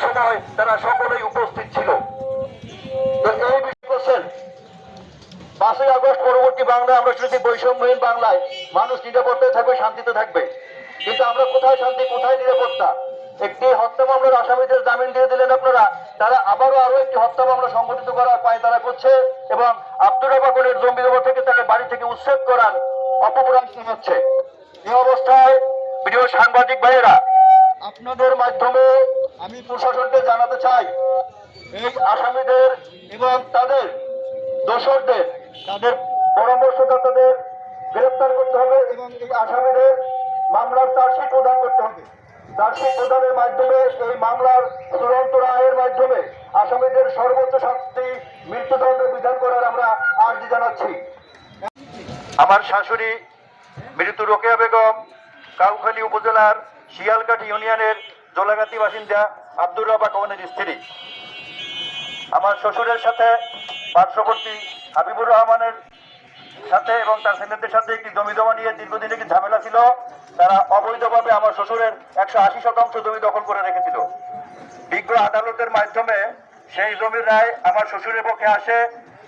সময় তারা সকলেই উপস্থিত ছিল। তো এই বিষয় 5ই আগস্ট পরবর্তী বাংলায় আমরা শুনেছি বৈষম্যহীন বাংলায় মানুষ নিরাপত্তায় থাকবে, শান্তিতে থাকবে। কিন্তু আমরা কোথায় শান্তি, কোথায় নিরাপত্তা? একটি হত্যা মামলার আসামিদের জামিন দিয়ে দিলেন আপনারা, তারা আরো একটি হত্যা মামলা সংগঠিত করার পায়তারা করছে এবং আব্দুর রাব্বাকের জমি জমা থেকে তাকে বাড়ি থেকে উচ্ছেদ করার অপপ্রয়াস চালাচ্ছে। এই অবস্থায় প্রিয় সাংবাদিক ভাইয়েরা, আপনাদের মাধ্যমে আমি প্রশাসনকে জানাতে চাই, এই আসামিদের এবং তাদের দোষরদের, তাদের পরামর্শদাতাদের গ্রেফতার করতে হবে এবং এই আসামিদের মামলার চার্জশিট প্রদান করতে হবে। চার্জশিট প্রদানের মাধ্যমে এই মামলার চূড়ান্ত রায়ের মাধ্যমে আসামিদের সর্বোচ্চ শাস্তি মৃত্যুদণ্ড বিধান করার আমরা আর্জি জানাচ্ছি। আমার শাশুড়ি মৃত রোকেয়া বেগম কাউখালী উপজেলার শিয়ালকাঠি ইউনিয়নের জোলাগাতি বাসিন্দা আব্দুর রাব্বাক স্ত্রী। আমার শ্বশুরের সাথে পার্শ্ববর্তী হাবিবুর রহমানের সাথে এবং তার ছেলেদের সাথে একটি জমি জমা নিয়ে দীর্ঘদিন একটি ঝামেলা ছিল। তারা অবৈধভাবে আমার শ্বশুরের 180% জমি দখল করে রেখেছিল। বিজ্ঞ আদালতের মাধ্যমে সেই জমির রায় আমার শ্বশুরের পক্ষে আসে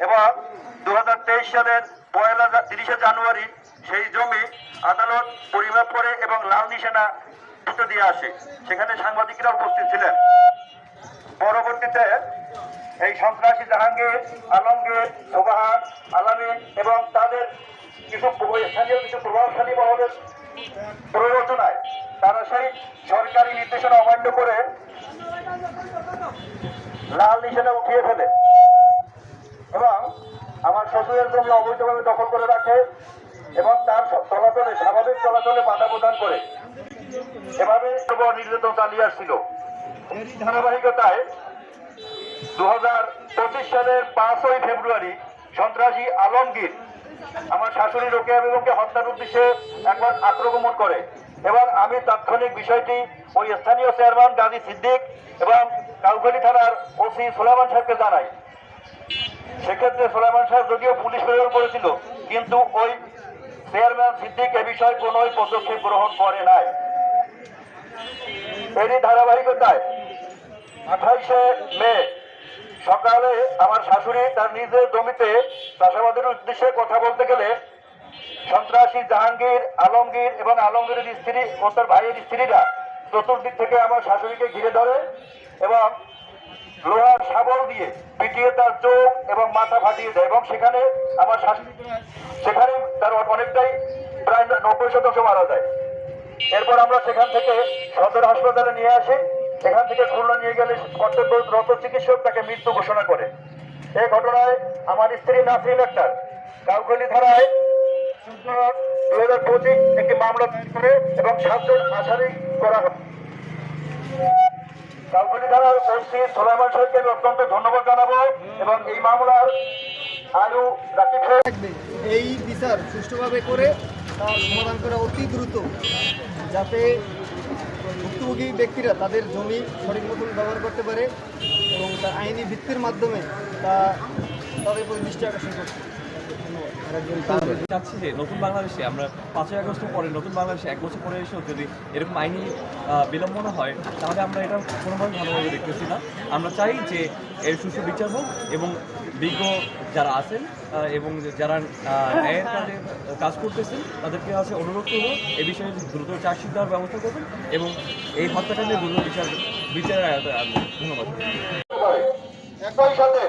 এবং 2023 সালের 30 জানুয়ারি সেই জমি আদালত পরিমাপ করে এবং লাল নিশানা দিয়ে আসে। সেখানে সাংবাদিকরা উপস্থিত ছিলেন। পরবর্তীতে এই সন্ত্রাসী জাহাঙ্গীর, আলমগীর, সোবাহান, আলামিন এবং তাদের স্থানীয় কিছু প্রভাবশালী মহলের প্ররোচনায় তারা সেই সরকারি নির্দেশনা অমান্য করে লাল নিশানা উঠিয়ে ফেলে এবং আমার শ্বশুরের জমি অবৈধভাবে দখল করে রাখে এবং তার চলাচলে, স্বাভাবিক চলাচলে বাধা প্রদান করে। এভাবে নির্যাতন চালিয়ে আসছিল। এরই ধারাবাহিকতায় 2025 সালের 5ই ফেব্রুয়ারি সন্ত্রাসী আলমগীর আমার শাশুড়ি রোকেয়া বেগমকে হত্যার উদ্দেশ্যে একবার আক্রমণ করে এবং আমি তাৎক্ষণিক বিষয়টি ওই স্থানীয় চেয়ারম্যান গাজী সিদ্দিক এবং কাউখালী থানার ওসি সুলাইমান সাহেবকে জানাই। সেক্ষেত্রে সুলাইমান সাহেব যদিও পুলিশ প্রেরণ করেছিল, কিন্তু ওই চেয়ারম্যান সিদ্দিক এ বিষয়ে কোন পদক্ষেপ গ্রহণ করে নাই। এরই ধারাবাহিকতায় 28শে মে সকালে আমার শাশুড়ি তার নিজের জমিতে চাষাবাদের উদ্দেশ্যে কথা বলতে গেলে সন্ত্রাসী জাহাঙ্গীর, আলমগীর এবং আলমগীরের স্ত্রী ও তার ভাইয়ের স্ত্রীরা চতুর্দিক থেকে আমার শাশুড়িকে ঘিরে ধরে এবং লোহার শাবল দিয়ে পিটিয়ে তার চোখ এবং মাথা ফাটিয়ে দেয় এবং সেখানে আমার শাশুড়ি তার অনেকটাই প্রায় 90% মারা যায়। এরপর আমরা সেখান থেকে সদর হাসপাতালে নিয়ে আসি। সেখান থেকে খুলনা নিয়ে গেলে কর্তব্যরত চিকিৎসক তাকে মৃত্যু ঘোষণা করে। এই ঘটনায় আমার স্ত্রী নাসরিন আক্তার কাউখালী থানায় 2025 একটি মামলা দায়ের করে এবং 7 জন আসামি করা হয়। কাউখালী থানার ওসি সুলাইমান সাহেবকে আমি অত্যন্ত ধন্যবাদ জানাবো এবং এই মামলার আরো রাকিব থাকবে এই বিচার সুষ্ঠুভাবে করে তার সমাধান করা অতি দ্রুত, যাতে ভুক্তভোগী ব্যক্তিরা তাদের জমি সঠিক মতন ব্যবহার করতে পারে এবং তার আইনি ভিত্তির মাধ্যমে তাদের প্রতি দৃষ্টি আকর্ষণ করছে। চাচ্ছি যে নতুন বাংলাদেশে আমরা 5ই আগস্ট পরে নতুন বাংলাদেশে 1 বছর পরে এসেও যদি এরকম আইনি বিলম্বন হয়, তাহলে আমরা এটা কোনোভাবে ভালোভাবে দেখতেছি না। আমরা চাই যে এর সুষ্ঠু বিচার হোক এবং বিজ্ঞ যারা আছেন এবং যারা ন্যায়ের কাজ করতেছেন তাদেরকে অনুরোধ করবো এই বিষয়ে দ্রুত চার্জশিট দেওয়ার ব্যবস্থা করবেন এবং এই হত্যাকাণ্ডে দ্রুত বিচারের আয়তায় আনবেন। ধন্যবাদ। একই সাথে